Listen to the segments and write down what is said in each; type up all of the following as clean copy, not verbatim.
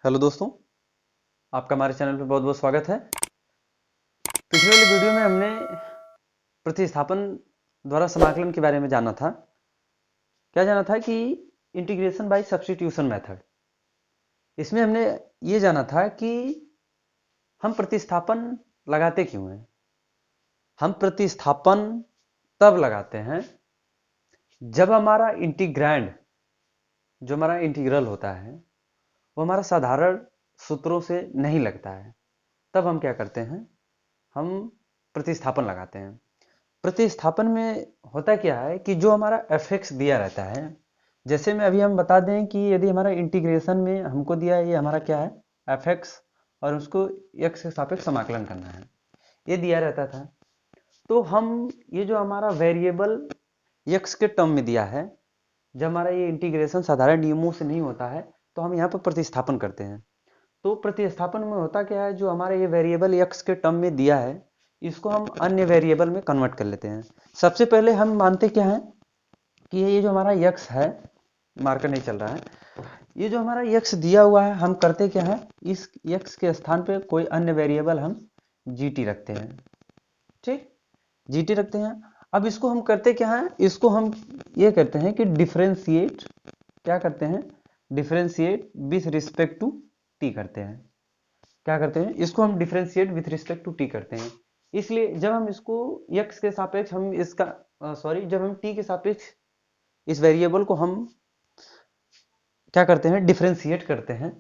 Hello दोस्तों, आपका हमारे चैनल पे बहुत बहुत स्वागत है। पिछले वाली वीडियो में हमने प्रतिस्थापन द्वारा समाकलन के बारे में जाना था। क्या जाना था कि इंटीग्रेशन बाय सब्स्टिट्यूशन मेथड। इसमें हमने ये जाना था कि हम प्रतिस्थापन लगाते क्यों हैं। हम प्रतिस्थापन तब लगाते हैं जब हमारा इंटीग्रैंड, जो हमारा इंटीग्रल होता है, वो हमारा साधारण सूत्रों से नहीं लगता है। तब हम क्या करते हैं, हम प्रतिस्थापन लगाते हैं। प्रतिस्थापन में होता क्या है कि जो हमारा एफ एक्स दिया रहता है, जैसे में अभी हम बता दें कि यदि हमारा इंटीग्रेशन में हमको दिया है, ये हमारा क्या है, एफ एक्स, और उसको एक्स के सापेक्ष समाकलन करना है, ये दिया रहता था। तो हम ये जो हमारा वेरिएबल एक्स के टर्म में दिया है, जब हमारा ये इंटीग्रेशन साधारण नियमों से नहीं होता है, तो हम यहाँ पर प्रतिस्थापन करते हैं। तो प्रतिस्थापन में होता क्या है, जो हमारे ये वेरिएबल एक्स के टर्म में दिया है, इसको हम अन्य वेरिएबल में कन्वर्ट कर लेते हैं। सबसे पहले हम मानते क्या है कि ये जो हमारा एक्स है, मार्कर नहीं चल रहा है, ये जो हमारा एक्स दिया हुआ है, हम करते क्या है, इस एक्स के स्थान पे कोई अन्य वेरिएबल हम जी टी रखते हैं। ठीक, जी टी रखते हैं। अब इसको हम करते क्या है, इसको हम ये करते हैं कि डिफ्रेंशिएट, क्या करते हैं, differentiate with respect to t करते हैं। क्या करते हैं, इसको हम differentiate with respect to t करते हैं। इसलिए जब हम इसको x के सापेक्ष हम इसका सॉरी जब हम t के सापेक्ष इस वेरिएबल को हम क्या करते हैं, डिफरेंशिएट करते हैं,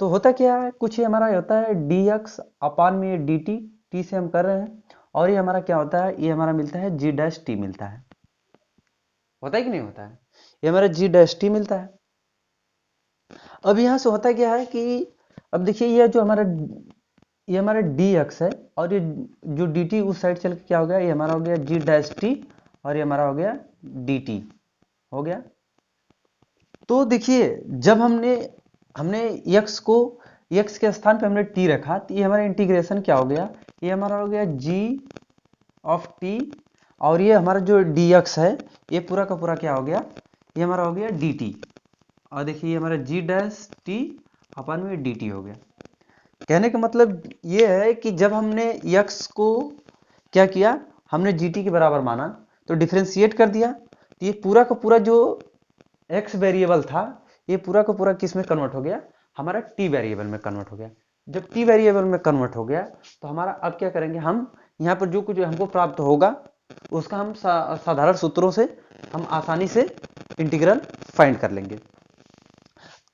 तो होता क्या है, कुछ ये हमारा होता है dx अपान में dt, t से हम कर रहे हैं, और ये हमारा क्या होता है, ये हमारा मिलता है g डैश टी मिलता है। होता है कि नहीं होता है, ये हमारा g डैश टी मिलता है। अब यहाँ से होता क्या है कि अब देखिए ये हमारा dx है, और ये जो dt उस साइड चल के क्या हो गया, ये हमारा हो गया g डैश टी, और ये हमारा हो गया dt हो गया। तो देखिए जब हमने हमने x के स्थान पे हमने t रखा, तो ये हमारा इंटीग्रेशन क्या हो गया, ये हमारा हो गया g ऑफ t, और ये हमारा जो dx है, ये पूरा का पूरा क्या हो गया, ये हमारा हो गया dt। और देखिए ये हमारा g डैश टी अपन में dt हो गया। कहने का मतलब ये है कि जब हमने x को क्या किया, हमने gt के बराबर माना, तो डिफरेंशिएट कर दिया, तो ये पूरा का पूरा जो x वेरिएबल था, ये पूरा का पूरा किस में कन्वर्ट हो गया, हमारा t वेरिएबल में कन्वर्ट हो गया। जब t वेरिएबल में कन्वर्ट हो गया, तो हमारा अब क्या करेंगे, हम यहाँ पर जो कुछ हमको प्राप्त होगा, उसका हम साधारण सूत्रों से हम आसानी से इंटीग्रल फाइंड कर लेंगे।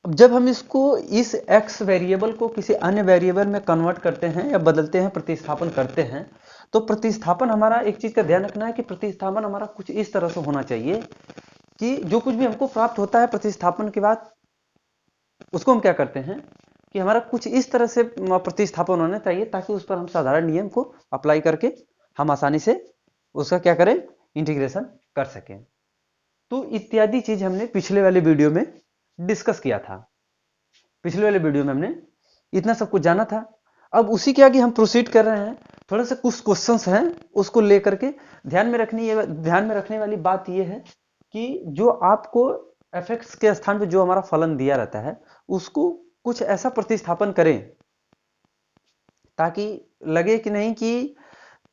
अब जब हम इसको इस x वेरिएबल को किसी अन्य वेरिएबल में कन्वर्ट करते हैं या बदलते हैं, प्रतिस्थापन करते हैं, तो प्रतिस्थापन हमारा एक चीज का ध्यान रखना है कि प्रतिस्थापन हमारा कुछ इस तरह से होना चाहिए कि जो कुछ भी हमको प्राप्त होता है प्रतिस्थापन के बाद, उसको हम क्या करते हैं कि हमारा कुछ इस तरह से प्रतिस्थापन होना चाहिए, ताकि उस पर हम साधारण नियम को अप्लाई करके हम आसानी से उसका क्या करें, इंटीग्रेशन कर सकें। तो इत्यादि चीज हमने पिछले वाले वीडियो में डिस्कस किया था। पिछले वाले वीडियो में हमने इतना सब कुछ जाना था। अब उसी के आगे हम प्रोसीड कर रहे हैं। थोड़ा सा कुछ क्वेश्चंस हैं, उसको लेकर के ध्यान में रखने वाली बात यह है कि जो आपको एफ एक्स के स्थान पे जो हमारा फलन दिया रहता है, उसको कुछ ऐसा प्रतिस्थापन करें ताकि लगे कि नहीं कि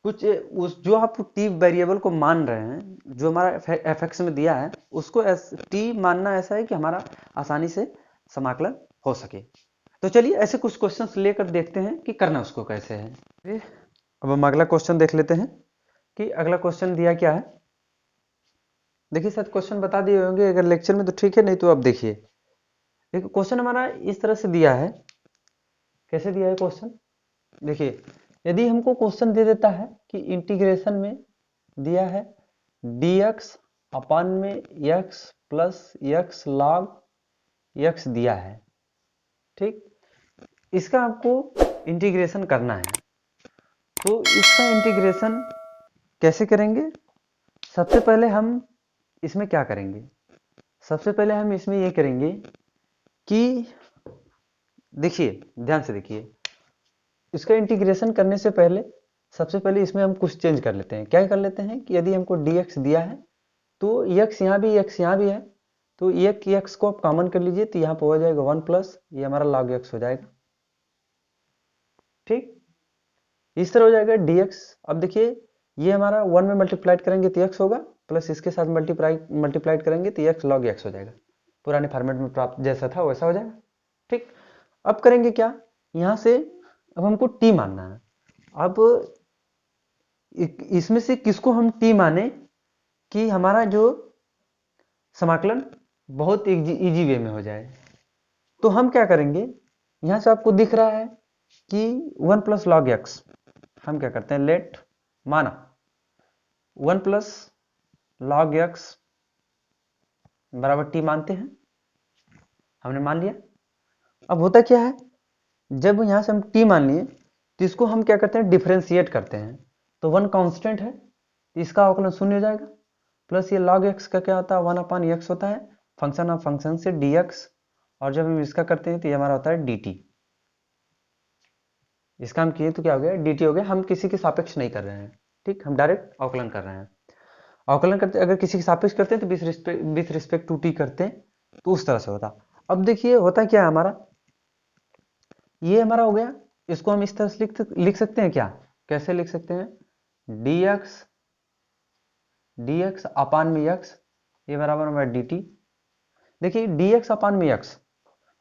कुछ उस जो आप टी वेरिएबल को मान रहे हैं, जो हमारा एफ एक्स में दिया है, उसको टी मानना ऐसा है कि हमारा आसानी से समाकलन हो सके। तो चलिए ऐसे कुछ क्वेश्चंस लेकर देखते हैं कि करना उसको कैसे है। अब हम अगला क्वेश्चन देख लेते हैं कि अगला क्वेश्चन दिया क्या है। देखिए शायद क्वेश्चन बता दिए होंगे, अगर लेक्चर में तो ठीक है, नहीं तो अब देखिए। एक क्वेश्चन हमारा इस तरह से दिया है। कैसे दिया है क्वेश्चन, देखिए यदि हमको क्वेश्चन दे देता है कि इंटीग्रेशन में दिया है dx अपान में x plus x log x दिया है, ठीक, इसका आपको इंटीग्रेशन करना है। तो इसका इंटीग्रेशन कैसे करेंगे, सबसे पहले हम इसमें क्या करेंगे, सबसे पहले हम इसमें ये करेंगे कि देखिए ध्यान से देखिए, इसका इंटीग्रेशन करने से पहले सबसे पहले इसमें हम कुछ चेंज कर लेते हैं। क्या कर लेते हैं कि यदि हमको dx दिया है, तो x यहाँ भी है, तो एक एक्स को आप कॉमन कर लीजिए तो यहाँ पर हो जाएगा 1 प्लस ये हमारा लॉग एक्स हो जाएगा। ठीक, इस तरह हो जाएगा dx। अब देखिए ये हमारा 1 में मल्टीप्लाइड करेंगे तो x होगा, प्लस इसके साथ मल्टीप्लाइड करेंगे तो x log x हो जाएगा। पुराने फॉर्मेट में प्राप्त जैसा था वैसा हो जाएगा। ठीक, अब करेंगे क्या, यहाँ से अब हमको t मानना है। अब इसमें से किसको हम t माने कि हमारा जो समाकलन बहुत इजी वे में हो जाए। तो हम क्या करेंगे, यहाँ से आपको दिख रहा है कि 1 प्लस लॉग एक्स, हम क्या करते हैं, लेट माना 1 प्लस लॉग एक्स बराबर टी मानते हैं, हमने मान लिया। अब होता क्या है, जब यहां से हम टी मान लिए तो इसको हम क्या करते हैं, डिफरेंशिएट करते हैं। तो 1 कांस्टेंट है तो इसका अवकलन शून्य हो जाएगा, प्लस ये लॉग एक्स का क्या होता है 1 अपॉन एक्स होता है, फंक्शन ऑफ फंक्शन से dx, और जब हम इसका करते हैं तो ये हमारा होता है dt। इसका हम किए तो क्या हो गया, dt हो गया। हम किसी के सापेक्ष नहीं कर रहे हैं, ठीक, हम डायरेक्ट अवकलन कर रहे हैं। अवकलन करते अगर किसी के सापेक्ष करते हैं तो विथ रिस्पेक्ट टू टी करते हैं, तो उस तरह से होता। अब देखिए होता क्या है हमारा, ये हमारा हो गया, इसको हम इस तरह से लिख सकते हैं क्या, कैसे लिख सकते हैं, dx अपान में x, ये बराबर हमारा dt। देखिए dx अपान में x,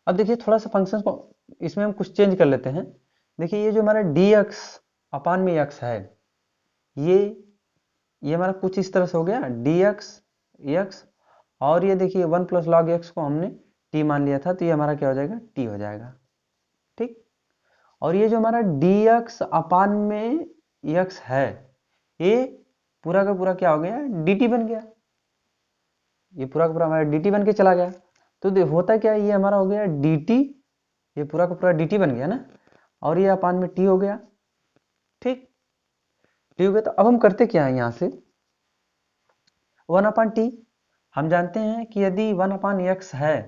अब देखिए थोड़ा सा फंक्शन को इसमें हम कुछ चेंज कर लेते हैं। देखिए ये जो हमारा dx अपान में x है, ये हमारा कुछ इस तरह से हो गया dx x, और ये देखिए 1 प्लस लॉग एक्स को हमने t मान लिया था तो ये हमारा क्या हो जाएगा, t हो जाएगा। ठीक, और ये जो हमारा dx अपान में x है, ये पूरा का पूरा क्या हो गया, dt बन गया। ये पूरा का पूरा हमारा dt बन के चला गया। तो होता क्या है, ये हमारा हो गया dt, ये पूरा का पूरा dt बन गया ना, और ये अपान में t हो गया। ठीक, t हो गया। तो अब हम करते क्या है, यहाँ से 1 अपान टी, हम जानते हैं कि यदि 1 अपान एक्स है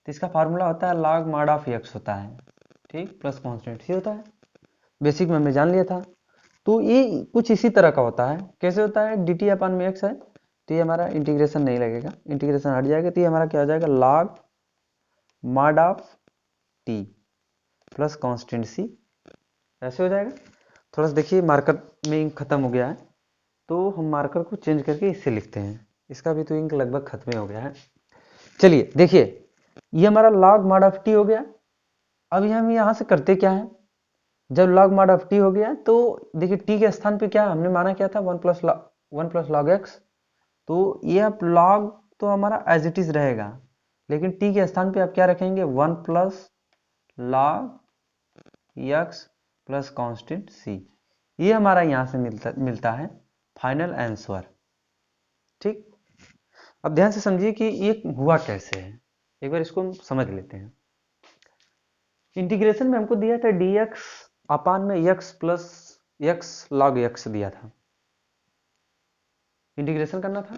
तो इसका फार्मूला होता है log mod ऑफ एक्स होता है, ठीक, प्लस कॉन्स्टेंट सी होता है, बेसिक में हमने जान लिया था। तो ये कुछ इसी तरह का होता है। कैसे होता है, डी टी अपान में एक्स है तो ये हमारा इंटीग्रेशन नहीं लगेगा, इंटीग्रेशन हट जाएगा, तो ये हमारा क्या हो जाएगा, log mod of t plus constant c, ऐसे हो जाएगा। थोड़ा सा देखिए मार्कर में इंक खत्म हो गया है, तो हम मार्कर को चेंज करके इससे लिखते हैं। इसका भी तो इंक लगभग खत्म हो गया है। चलिए देखिए ये हमारा log mod ऑफ टी हो गया। अब हम यहाँ से करते क्या है, जब log mod ऑफ टी हो गया तो देखिए टी के स्थान पे क्या हमने माना क्या था, 1 प्लस लॉग एक्स। तो ये अब log तो हमारा एज इट इज रहेगा, लेकिन टी के स्थान पे आप क्या रखेंगे, 1 plus log x plus constant c. ये हमारा यहाँ से मिलता है फाइनल आंसर। ठीक, अब ध्यान से समझिए कि ये हुआ कैसे है, एक बार इसको हम समझ लेते हैं। इंटीग्रेशन में हमको दिया था dx अपान में x plus x log x दिया था, इंटीग्रेशन करना था।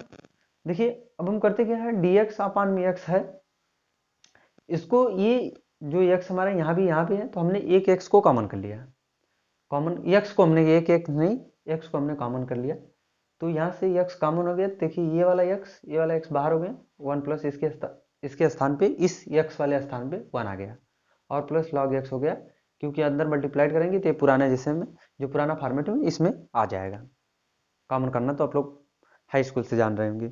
देखिए अब हम करते क्या है, dx अपान में x है, इसको ये जो x हमारा यहाँ भी है तो हमने एक x को कॉमन कर लिया, कॉमन x को हमने एक नहीं, x को हमने कॉमन कर लिया। तो यहाँ से x कॉमन हो गया, देखिए ये वाला x बाहर हो गया, 1 प्लस इसके स्थान पे, इस x वाले स्थान पे 1 आ गया, और प्लस log x हो गया, क्योंकि अंदर मल्टीप्लाइड करेंगे तो ये पुराना जैसे में जो पुराना फॉर्मेट है इसमें आ जाएगा। कॉमन करना तो आप लोग हाई स्कूल से जान रहे होंगे।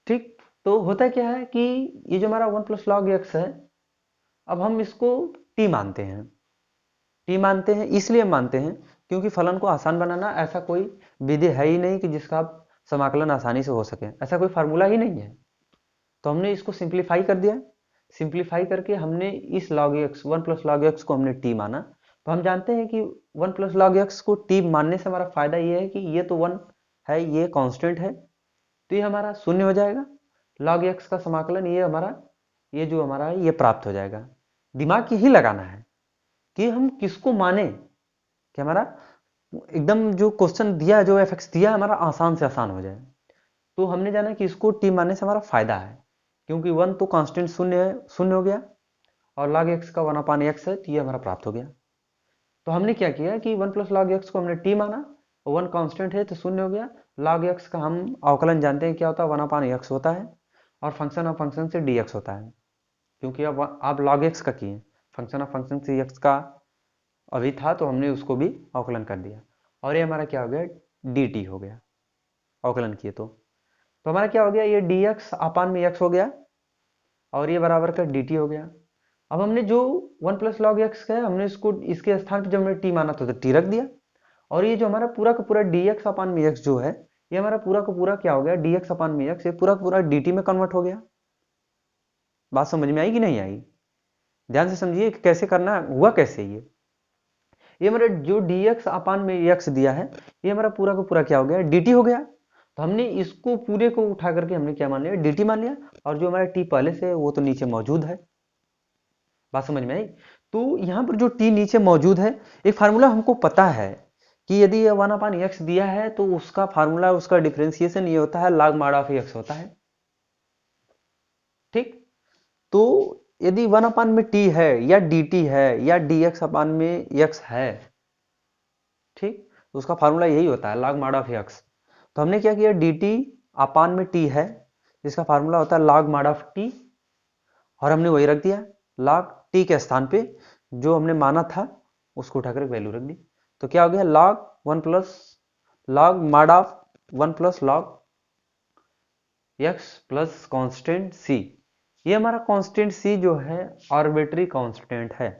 ठीक, तो होता क्या है कि ये जो हमारा 1 प्लस लॉग एक्स है, अब हम इसको t मानते हैं। t मानते हैं इसलिए मानते हैं क्योंकि फलन को आसान बनाना ऐसा कोई विधि है ही नहीं कि जिसका आप समाकलन आसानी से हो सके, ऐसा कोई फार्मूला ही नहीं है। तो हमने इसको सिंप्लीफाई कर दिया, सिंप्लीफाई करके हमने इस log x 1 plus log x को हमने t माना। तो हम जानते हैं कि 1 प्लस लॉग एक्स को t मानने से हमारा फायदा ये है कि ये तो 1 है, ये कांस्टेंट है, तो ये हमारा शून्य हो जाएगा। log x का समाकलन ये जो हमारा है ये प्राप्त हो जाएगा। दिमाग यही लगाना है कि हम किसको माने कि हमारा एकदम जो क्वेश्चन दिया, जो एफ दिया हमारा आसान से आसान हो जाए। तो हमने जाना कि इसको t मानने से हमारा फायदा है, क्योंकि 1 तो कांस्टेंट शून्य हो गया, और log x का 1 अपान x है तो ये हमारा प्राप्त हो गया। तो हमने क्या किया कि 1 प्लस लॉग एक्स को हमने t माना, 1 कांस्टेंट है तो शून्य हो गया, log x का हम अवकलन जानते हैं क्या होता है, 1 अपान x होता है, और फंक्शन ऑफ फंक्शन से dx होता है, क्योंकि अब आप log x का किए, फंक्शन ऑफ फंक्शन से x का अभी था तो हमने उसको भी अवकलन कर दिया, और ये हमारा क्या हो गया, dt हो गया, अवकलन किए तो हमारा क्या हो गया, ये dx अपान में x हो गया और ये बराबर का dt हो गया। अब हमने जो 1 प्लस लॉग एक्स है, हमने इसको इसके स्थान पर जब हमने t माना तो t रख दिया, और ये जो हमारा पूरा का पूरा dx अपान में x जो है, ये हमारा पूरा का पूरा क्या हो गया, dx अपान में x, ये पूरा का पूरा dt में कन्वर्ट हो गया। बात समझ में आई कि नहीं आई? ध्यान से समझिए कि कैसे करना है, हुआ कैसे ये हमारा जो dx अपान में x दिया है, ये हमारा पूरा का पूरा क्या हो गया, dt हो गया। तो हमने इसको पूरे को उठा करके हमने क्या मान लिया, dt मान लिया, और जो हमारा t पहले से है वो तो नीचे मौजूद है। बात समझ में आई? तो यहाँ पर जो t नीचे मौजूद है, एक फार्मूला हमको पता है कि यदि ये 1 अपान x दिया है तो उसका फार्मूला, उसका डिफरेंशिएशन ये होता है log mod ऑफ x होता है। ठीक, तो यदि 1 अपान में t है या dt है या dx अपान में x है, ठीक, तो उसका फार्मूला यही होता है log mod ऑफ x। तो हमने क्या किया, dt अपान में t है, जिसका फार्मूला होता है log mod ऑफ t, और हमने वही रख दिया, log t के स्थान पे जो हमने माना था उसको उठाकर वैल्यू रख दी। तो क्या हो गया, log 1 plus log mod of 1 plus log x plus constant c। ये हमारा कांस्टेंट c जो है आर्बिट्री कांस्टेंट है।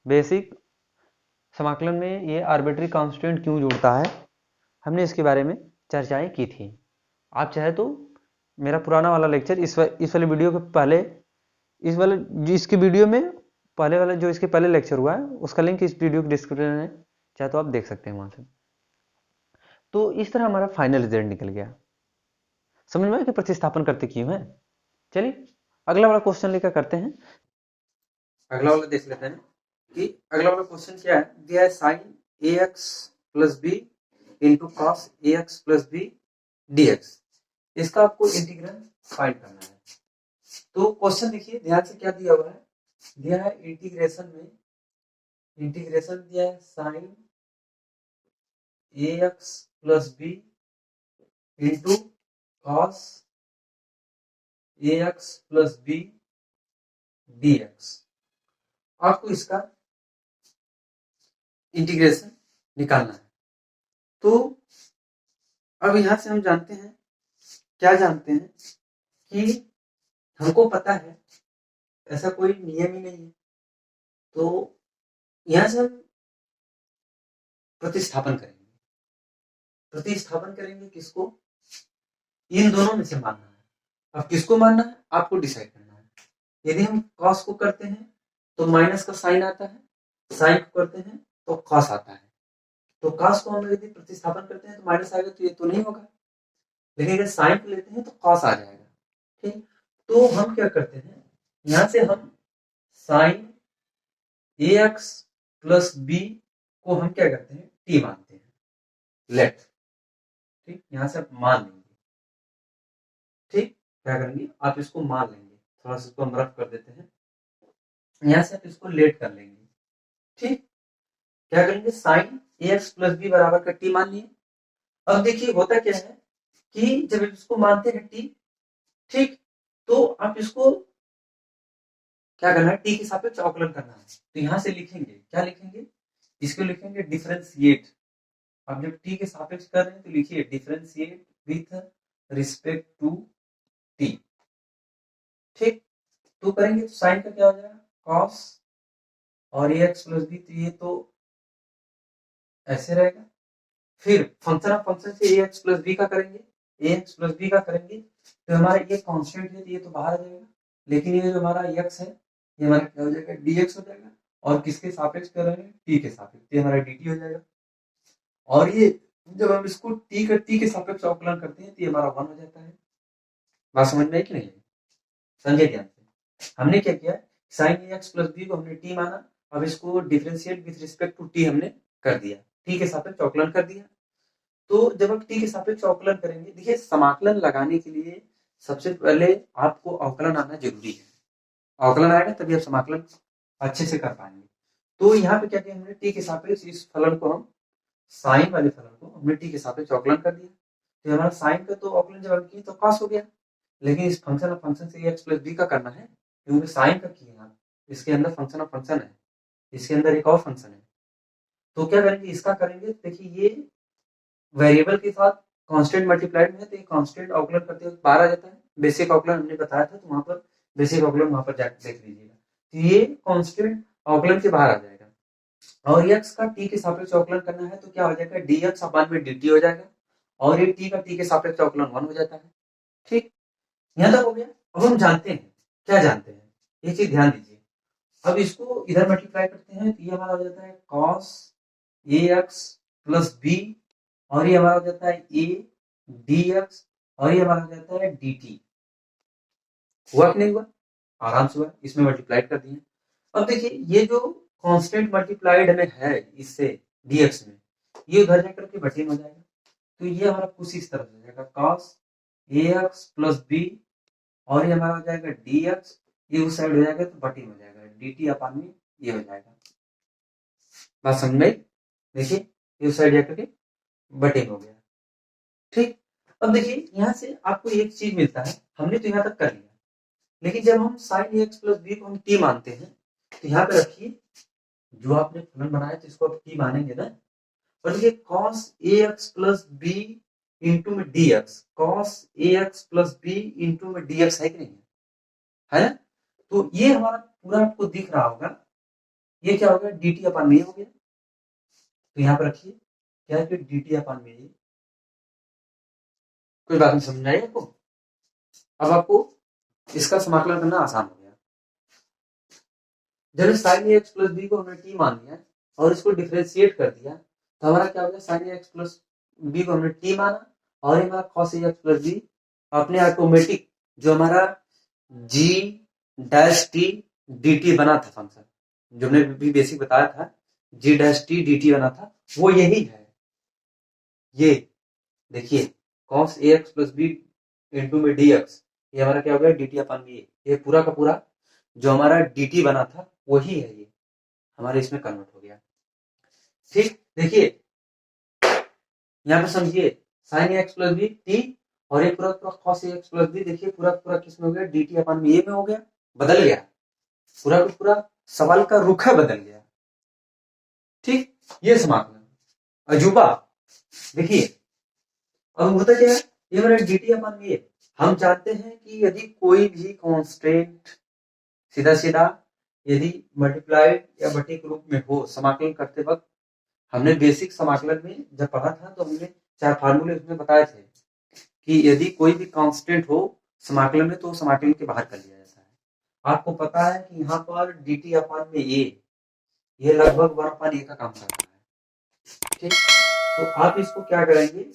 बेसिक समाकलन में ये आर्बिट्री कांस्टेंट क्यों जुड़ता है, हमने इसके बारे में चर्चाएं की थी। आप चाहे तो मेरा पुराना वाला लेक्चर इस वाले वीडियो के पहले, इस वाले जो इसके वीडियो में पहले वाला जो इसके पहले लेक्चर हुआ है उसका लिंक इस वीडियो के डिस्क्रिप्शन में, चाहे तो आप देख सकते हैं वहां से। तो इस तरह हमारा फाइनल रिजल्ट निकल गया। समझ में आया कि प्रतिस्थापन करते क्यों है। चलिए अगला वाला क्वेश्चन लेकर करते हैं। अगला वाला देख लेते हैं कि अगला वाला क्वेश्चन क्या है, दिया है sine a x plus b into cos a x plus b d x. इसका आपको इंटीग्रल फाइंड करना है। तो क्वेश्चन देखिए ध्यान से, क्या दिया हुआ है, दिया है इंटीग्रेशन में, इंटीग्रेशन दिया है sine a x plus b into cos a x plus b d x. आपको इसका इंटीग्रेशन निकालना है। तो अब यहां से हम जानते हैं, क्या जानते हैं कि हमको पता है ऐसा कोई नियम ही नहीं है। तो यहां से हम प्रतिस्थापन करेंगे, प्रतिस्थापन करेंगे किसको, इन दोनों में से मानना है। अब किसको मानना है आपको डिसाइड करना है। यदि हम कॉस को करते हैं तो माइनस का साइन आता है, साइन को करते हैं तो कॉस आता है। तो कॉस को हम यदि प्रतिस्थापन करते हैं तो माइनस आएगा, तो ये तो नहीं होगा। लेकिन अगर साइन को लेते हैं तो कॉस आ जाएगा। ठीक, तो हम क्या करते हैं, यहां से हम sign a x plus b को हम क्या करते हैं, टी मानते हैं, लेट। ठीक, यहां से आप मान लेंगे। ठीक, क्या करेंगे आप इसको मान लेंगे, थोड़ा सा इसको हम रफ कर देते हैं, यहां से आप इसको लेट कर लेंगे। ठीक, क्या करेंगे, sign a x plus B बराबर का टी मान लिए। अब देखिए होता क्या है कि जब इसको मानते हैं टी, ठीक, तो आप इसको क्या करना है, टी के सापेक्ष अवकलन करना है। तो यहां से लिखेंगे, क्या लिखेंगे, इसको लिखेंगे डिफरेंशिएट। अब जब टी के सापेक्ष कर रहे हैं तो लिखिए differentiate with respect to t. ठीक, तो करेंगे तो साइन का क्या हो जाएगा, कॉस, और ए एक्स प्लस बी, तो ये तो ऐसे रहेगा। फिर फंक्शन ऑफ फंक्शन से ए एक्स प्लस बी का करेंगे, ए एक्स प्लस बी का करेंगे तो हमारा ये कांस्टेंट है तो ये तो बाहर आ जाएगा। लेकिन ये जो हमारा एक्स है ये हमारा क्या हो जाएगा, dx हो जाएगा। और किसके सापेक्ष कर रहे हैं, t के सापेक्ष, ये हमारा dt हो जाएगा। और ये जब हम इसको t के सापेक्ष अवकलन करते हैं तो ये हमारा 1 हो जाता है। बात समझ में आई कि नहीं, समझे ध्यान से। हमने क्या किया, sine a x plus b को हमने t माना, अब इसको differentiate with respect to t हमने कर दिया, t के सापेक्ष अवकलन कर दिया। तो जब हम t के सापेक्ष अवकलन करेंगे, देखिए समाकलन लगाने के लिए सबसे पहले आपको अवकलन आना जरूरी है। अवकलन आएगा तभी आप समाकलन अच्छे से कर पाएंगे। तो यहाँ पे क्या किया हमने, टी के सापेक्ष इस फलन को, हम साइन वाले फलन को हमने टी के सापेक्ष अवकलन कर दिया। तो हमारा साइन का तो अवकलन जब हम किए तो कॉस हो गया। लेकिन इस फंक्शन ऑफ फंक्शन से एक्स प्लस बी का करना है, क्योंकि साइन का किए आप, इसके अंदर फंक्शन ऑफ फंक्शन है, इसके अंदर एक और फंक्शन है, तो क्या करेंगे, इसका करेंगे। देखिए ये वेरिएबल के साथ कांस्टेंट मल्टीप्लाइड में है, तो ये कांस्टेंट अवकलन करते हुए बाहर आ जाता है। बेसिक अवकलन हमने बताया था, तो वहां पर बेसिक अवकलन वहां पर जाकर देख लीजिएगा, तो ये कांस्टेंट अवकलन के बाहर आ जाएगा। और x का t के सापेक्ष अवकलन करना है, तो क्या हो जाएगा, dx अपान में dt हो जाएगा, और ये t का t के सापेक्ष अवकलन 1 हो जाता है। ठीक, यहां तक हो गया। अब हम जानते हैं, क्या जानते हैं, ये चीज ध्यान दीजिए। अब इसको इधर मल्टीप्लाई करते हैं, तो ये हमारा हो जाता है cos ax प्लस b, और ये हमारा हो जाता है a dx, और ये हमारा हो जाता है dt। हुआ कि नहीं हुआ, आराम से हुआ, इसमें मल्टीप्लाई कर दिए। अब देखिए ये जो कांस्टेंट मल्टीप्लाइड में है इससे dx में, ये उधर जाकर के बटे में हो जाएगा, तो ये हमारा कुछ इस तरह से हो जाएगा cos ax प्लस b, और ये हमारा हो जाएगा dx, ये उस साइड हो जाएगा तो बटे में हो जाएगा, dt अपान में ये हो जाएगा। बात समझ में? देखिए ये उस साइड जाकर के बटे में हो गया। ठीक, अब देखिए यहाँ से आपको एक चीज मिलता है, हमने तो यहाँ तक कर लिया, लेकिन जब हम साइन एक्स प्लस बी को हम टी मानते हैं, तो यहाँ पे रखिए जो आपने फलन बनाया तो इसको आप टी मानेंगे ना, और देखिए cos ax plus b into में dx, cos ax plus b into में dx है कि नहीं है ना, तो ये हमारा पूरा आपको दिख रहा होगा, ये क्या हो गया, dt अपान में हो गया। तो यहाँ पर रखिए क्या है, dt अपान में, कोई बात नहीं, समझ आई आपको? अब आपको इसका समाकलन करना आसान हो गया। जब साइन एक्स प्लस बी को हमने टी मान लिया और इसको डिफरेंशिएट कर दिया, तो हमारा क्या हो गया, साइन एक्स प्लस बी को हमने टी माना, और ये हमारा cos एक्स प्लस बी अपने ऑटोमेटिक जो हमारा g dash t d t बना था फंक्शन, जो हमने भी बेसिक बताया था, g dash t d t बना था, वो यही है। ये देखिए cos ax plus b into में dx, ये हमारा क्या हो गया, dt अपान बी, ये पूरा का पूरा जो हमारा dt बना था वही है, ये हमारे इसमें कन्वर्ट हो गया। ठीक, देखिए यहाँ पे समझिए sine x plus b t, और ये पूरा पूरा cos एक्स प्लस बी, देखिए पूरा पूरा किस में हो गया, dt अपान में ये में हो गया, बदल गया, पूरा का पूरा सवाल का रुख बदल गया। ठीक, ये समाकलन अजूबा। देखिए अब होता क्या है, ये हमारा dt अपान में, हम जानते हैं कि यदि कोई भी कांस्टेंट सीधा सीधा यदि मल्टीप्लाइड या बटे के रूप में हो समाकलन करते वक्त, हमने बेसिक समाकलन में जब पढ़ा था तो हमने 4 फार्मूले उसमें बताए थे कि यदि कोई भी कांस्टेंट हो समाकलन में तो समाकलन के बाहर कर लिया जाता है। आपको पता है कि यहाँ पर dt अपान में ये लगभग 1 अपान a का काम करता है। ठीक, तो आप इसको क्या करेंगे,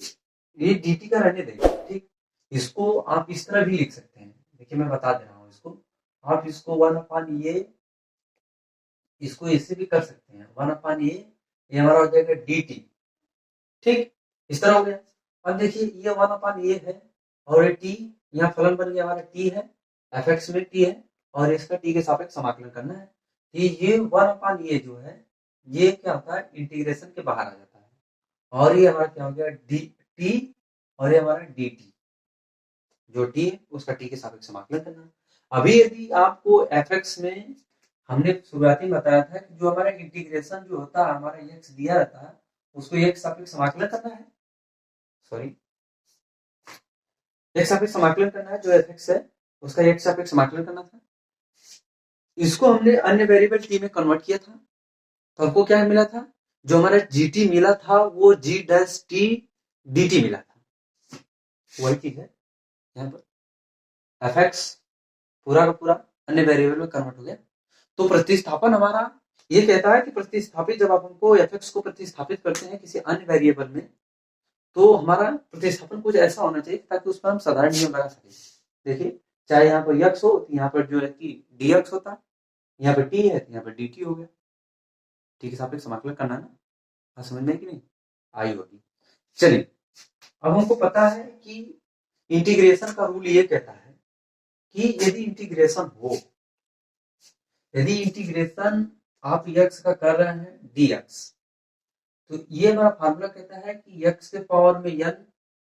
ये dt का रहने देंगे। ठीक, इसको आप इस तरह भी लिख सकते हैं, देखिए मैं बता दे रहा हूँ इसको, आप इसको 1 अपान ये, इसको इससे भी कर सकते हैं 1 अपान ये हमारा हो जाएगा dt। ठीक, इस तरह हो गया। अब देखिए ये 1 अपान ये है, और ये t यहाँ फलन बन गया हमारा t है, fx में t है, और इसका t के सापेक्ष समाकलन करना है। ये 1 अपान ये जो है, ये क्या होता है, इंटीग्रेशन के बाहर आ जाता है, और ये हमारा क्या हो गया dt, और ये हमारा dt, जो t है उसका t के सापेक्ष समाकलन करना है। अभी यदि आपको fx में हमने शुरुआती में बताया था कि जो हमारा इंटीग्रेशन जो होता है, हमारा x दिया रहता है उसको एक सापेक्ष समाकलन करना है, सॉरी एक सापेक्ष समाकलन करना है, जो fx है उसका एक सापेक्ष समाकलन करना था। इसको हमने अन्य वेरिएबल t में कन्वर्ट किया था, तो हमको क्या मिला था, जो हमारा gt मिला था वो g डैश t dt मिला था, वही चीज है यहाँ पर, fx पूरा का पूरा अन्य वेरिएबल में कन्वर्ट हो गया। तो प्रतिस्थापन हमारा ये कहता है कि प्रतिस्थापित, जब आप हमको fx को प्रतिस्थापित करते हैं किसी अन्य वेरिएबल में, तो हमारा प्रतिस्थापन कुछ ऐसा होना चाहिए ताकि उस पर हम साधारण नियम लगा सकें। देखिए चाहे यहाँ पर x हो तो यहाँ पर जो है कि dx होता, यहाँ पर t है तो यहाँ पर dt हो गया। t के सापेक्ष समाकलन करना है ना, समझ में कि नहीं आई होगी। चलिए अब हमको पता है कि इंटीग्रेशन का रूल ये कहता है कि यदि इंटीग्रेशन हो, यदि इंटीग्रेशन आप x का कर रहे हैं dx, तो ये हमारा फार्मूला कहता है कि x के पावर में n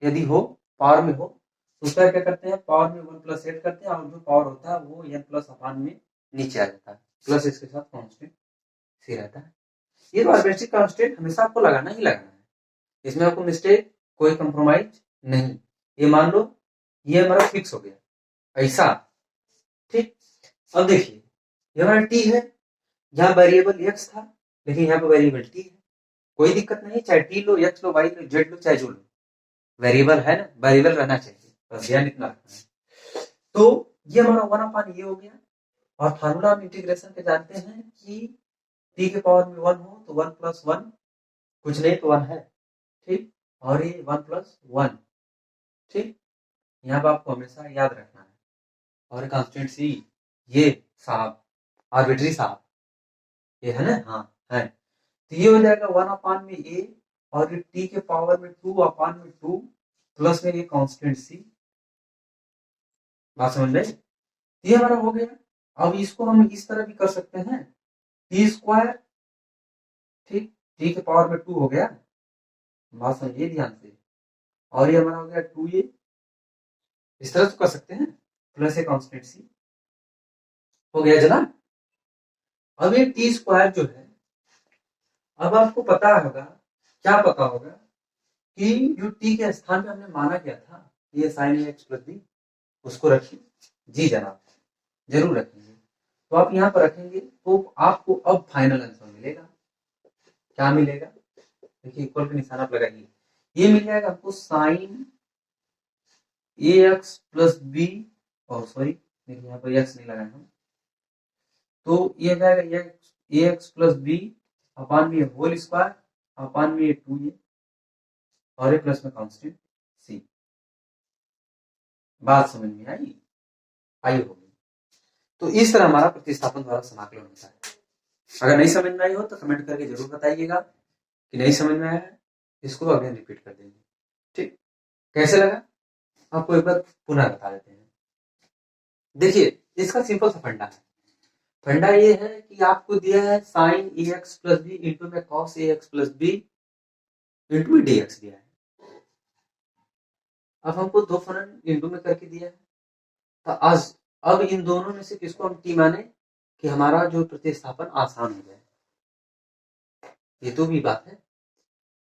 यदि हो, पावर में हो, तो उसका क्या करते हैं, पावर में 1 प्लस ऐड करते हैं और जो पावर होता है वो n प्लस अपान में नीचे आ जाता है, प्लस इसके साथ कांस्टेंट सी रहता है। ये तो आर्बिट्रेरी कांस्टेंट हमेशा आपको लगाना ही लगाना है, इसमें आपको मिस्टेक कोई कंप्रोमाइज नहीं। ये मान लो ये हमारा फिक्स हो गया ऐसा, ठीक। अब देखिए ये हमारा टी है, यहाँ वेरिएबल एक्स था लेकिन यहाँ पे वेरिएबल टी है, कोई दिक्कत नहीं, चाहे टी लो, एक्स लो, वाई लो, जेड लो, चाहे जो लो, वेरिएबल है ना, वेरिएबल रहना चाहिए, बस ध्यान इतना रखना है। तो ये हमारा 1 ये हो गया, और फार्मूला हम इंटीग्रेशन के जानते हैं कि टी के पावर में 1 हो तो 1 प्लस 1 कुछ नहीं तो 1 है, ठीक, और ये 1 प्लस 1, ठीक, यहाँ पर आपको हमेशा याद रखना है। और कांस्टेंट सी ये साहब आर्बिट्री साहब ये है ना, हाँ है, तो ये हो जाएगा 1 अपान में ए और टी के पावर में 2 अपान में 2 प्लस में ये कांस्टेंट सी, बात समझ में, ये हमारा हो गया। अब इसको हम इस तरह भी कर सकते हैं, टी स्क्वायर, ठीक, टी के पावर में 2 हो गया, बात समझिए ध्यान से, और ये हमारा हो गया 2a, इस तरह तो कर सकते हैं, प्लस ए कांस्टेंट सी हो गया जनाब। अब ये टी स्क्वायर जो है, अब आपको पता होगा, क्या पता होगा कि जो टी के स्थान पे हमने माना क्या था, ये साइन एक्स प्लस बी, उसको रखिए, जी जनाब जरूर रखेंगे। तो आप यहाँ पर रखेंगे तो आपको अब फाइनल आंसर मिलेगा, क्या मिलेगा, देखिए इक्वल का निशान आप लगाइए, ये मिल जाएगा आपको sign a x plus B, और सॉरी देखिए यहाँ पर एक्स नहीं लगाए हम, तो ये हो जाएगा ए एक्स प्लस बी अपान में होल स्क्वायर अपान में 2a और ए प्लस में कांस्टेंट सी, बात समझ में आई, आई होगी। तो इस तरह हमारा प्रतिस्थापन द्वारा समाकलन होता है। अगर नहीं समझ में आई हो तो कमेंट करके जरूर बताइएगा कि नहीं समझ में आया है, इसको अगेन रिपीट कर देंगे, ठीक। कैसे लगा आपको एक बार पुनः बता देते हैं। देखिए इसका सिंपल सा फंडा है, फंडा ये है कि आपको दिया है sine a x plus b into में cos a x plus b into d x दिया है। अब हमको दो फलन इंटू में करके दिया है, तो आज अब इन दोनों में से किसको हम टी माने कि हमारा जो प्रतिस्थापन आसान हो जाए, ये तो भी बात है।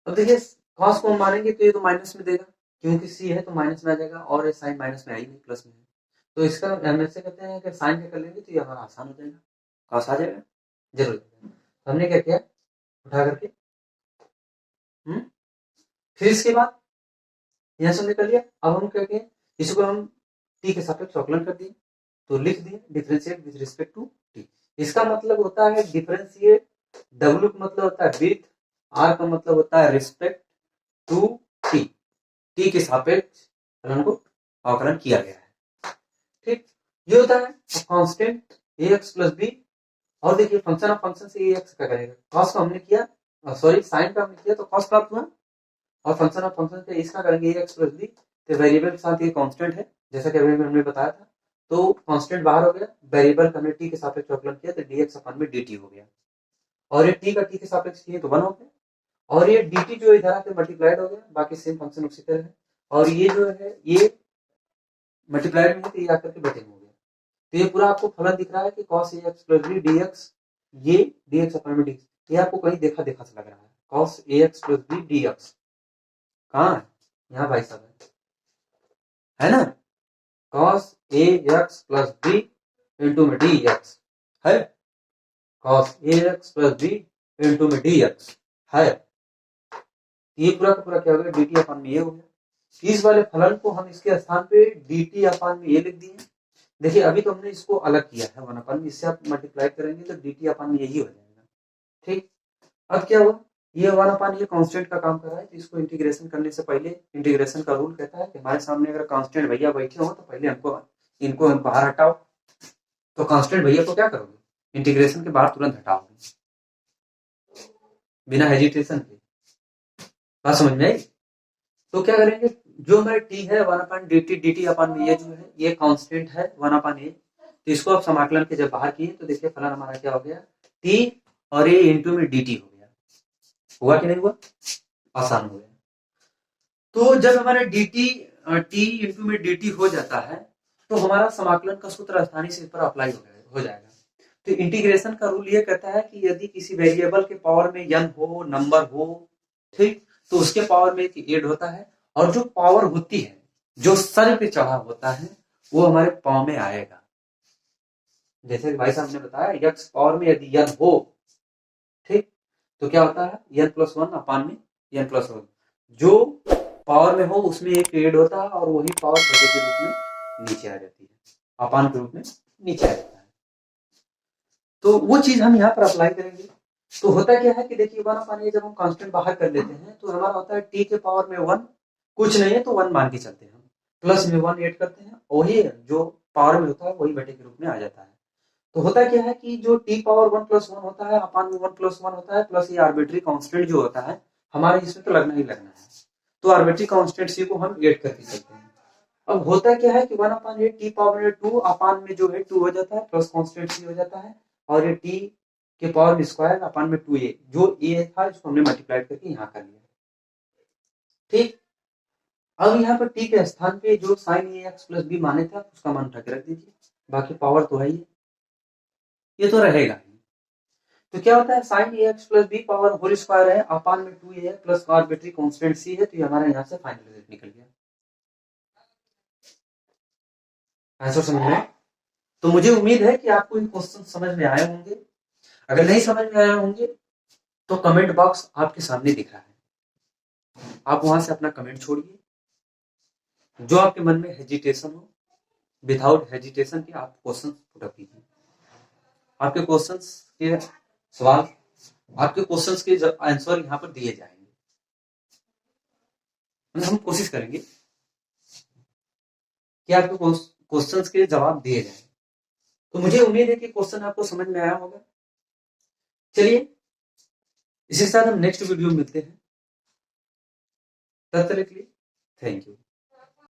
अब देखिए कॉस को हम मानेंगे तो ये तो माइनस में देगा, क्योंकि सी है तो माइनस में आ जाएगा, और ये साइन माइनस में आई नहीं, प्लस में है, तो इसका हम ऐसे कहते हैं कि साइन क्या कर लेंगे तो ये हमारा आसान हो जाएगा, कॉस आ जाएगा जरूर। तो हमने क्या किया, उठा करके फिर इसके बाद यहां से हमने कर लिया, अब हम क्या किए, इसको हम टी के सापेक्ष अवकलन कर दिए, तो लिख दिए differentiate with respect to t. इसका मतलब होता है डिफरेंशिएट, डब्ल्यू का मतलब होता है विथ, आर का मतलब होता है रिस्पेक्ट टू टी, टी के सापेक्ष फलन को अवकलन किया गया है, ठीक। ये होता है कांस्टेंट ए एक्स प्लस बी, और देखिए फंक्शन ऑफ फंक्शन से ए एक्स का करेगा, कॉस का हमने किया, सॉरी साइन का हमने किया तो कॉस प्राप्त हुआ, और फंक्शन ऑफ फंक्शन से इसका करेंगे ए एक्स प्लस बी, तो वेरिएबल के साथ ये कांस्टेंट है जैसा कि अभी हमने बताया था, तो कांस्टेंट बाहर हो गया, वेरिएबल का हमने टी के सापेक्ष अवकलन किया तो dx अपान में dt हो गया, और ये टी का टी के सापेक्ष किए तो 1 हो गया, और ये dt जो इधर आके मल्टीप्लाइड हो गया, बाकी सेम फंक्शन उसी तरह है, और ये जो है ये मल्टीप्लाइड में है तो ये आकर के बटे में हो गया, तो ये पूरा आपको फलन दिख रहा है कि cos ax plus b dx, ये dx अपान में dx, ये आपको कहीं देखा देखा सा लग रहा है, cos ax plus b dx कहाँ है, यहाँ भाई साहब है ना, cos ax plus b into में dx है, cos ax plus b into में dx है, ये पूरा का पूरा क्या हो गया, dt अपान में ये हो गया। इस वाले फलन को हम इसके स्थान पे dt अपान में ये लिख दिए। देखिए अभी तो हमने इसको अलग किया है 1 अपान में, इससे आप मल्टीप्लाई करेंगे तो dt अपान में यही हो जाएगा, ठीक। अब क्या हुआ, ये 1 अपान ये कांस्टेंट का काम कर रहा है, तो इसको इंटीग्रेशन करने से पहले इंटीग्रेशन का रूल कहता है कि हमारे सामने अगर कांस्टेंट भैया बैठे हो तो पहले हमको इनको बाहर हटाओ, तो कांस्टेंट भैया को क्या करोगे, इंटीग्रेशन के बाहर तुरंत हटाओगे बिना हेजिटेशन के, बात समझ में आई। तो क्या करेंगे, जो हमारे टी है 1 अपान dt अपान में ये जो है ये कांस्टेंट है 1 अपान ए, तो इसको आप समाकलन के जब बाहर किए तो देखिए फलन हमारा क्या हो गया, टी और ए इंटू में dt हो गया, हुआ कि नहीं हुआ, आसान हो गया। तो जब हमारे dt टी इंटू में डी टी हो जाता है तो हमारा समाकलन का सूत्र आसानी से इस पर अप्लाई हो जाएगा। तो इंटीग्रेशन का रूल ये कहता है कि यदि किसी वेरिएबल के पावर में n हो, नंबर हो, ठीक, तो उसके पावर में एक एड होता है और जो पावर होती है, जो सर पे चढ़ा होता है, वो हमारे पावर में आएगा। जैसे भाई साहब ने बताया यक्स पावर में यदि n हो, ठीक, तो क्या होता है n+1 अपान में n+1, जो पावर में हो उसमें एक एड होता है और वही पावर बटे के रूप में नीचे आ जाती है, अपान के रूप में नीचे आ जाता है। तो वो चीज हम यहाँ पर अप्लाई करेंगे। तो होता क्या है कि देखिए 1/a जब हम कांस्टेंट बाहर कर लेते हैं तो हमारा होता है t के पावर में 1, कुछ नहीं है तो 1 मान के चलते हैं, प्लस में 1 ऐड करते हैं, वही जो पावर में होता है वही बटे के रूप में आ जाता है। तो होता क्या है कि जो t पावर 1+1 होता है अपान में 1+1 होता है, प्लस ये आर्बिट्री कांस्टेंट जो होता है हमारे इसमें तो लगना ही लगना है, तो आर्बिट्री कांस्टेंट सी को हम ऐड करके चलते हैं। अब होता क्या है कि 1/8 t पावर में 2 अपान में जो है 2 हो जाता है, प्लस कांस्टेंट सी हो जाता है, और ये t के पावर में स्क्वायर अपान में 2a, जो a था इसको हमने मल्टीप्लाई करके यहाँ कर लिया, ठीक। अब यहाँ पर t के स्थान पे जो sin ax प्लस b माने था उसका मान उठा के रख दीजिए, बाकी पावर तो है ही, ये तो रहेगा। तो क्या होता है sin ax plus b power whole square है अपान में 2a है प्लस आर्बिट्री कांस्टेंट c है, तो ये हमारा यहाँ से फाइनल रिजल्ट निकल गया। आंसर समझ में? तो मुझे उम्मीद है कि आपको ये क्वेश्चन समझ में आए होंगे। अगर नहीं समझ में आए होंगे तो कमेंट बॉक्स आपके सामने दिख रहा है, आप वहां से अपना कमेंट छोड़िए, जो आपके मन में हेजिटेशन हो, विदाउट हेजिटेशन के आप क्वेश्चन पुट अप कीजिए। आपके क्वेश्चंस के सवाल, आपके क्वेश्चंस के आंसर यहाँ पर दिए जाएंगे, हम कोशिश करेंगे कि आपके क्वेश्चंस के जवाब दिए जाएं। तो मुझे उम्मीद है कि क्वेश्चन आपको समझ में आया होगा। चलिए इसी के साथ हम नेक्स्ट वीडियो में मिलते हैं, तब तक के लिए थैंक यू।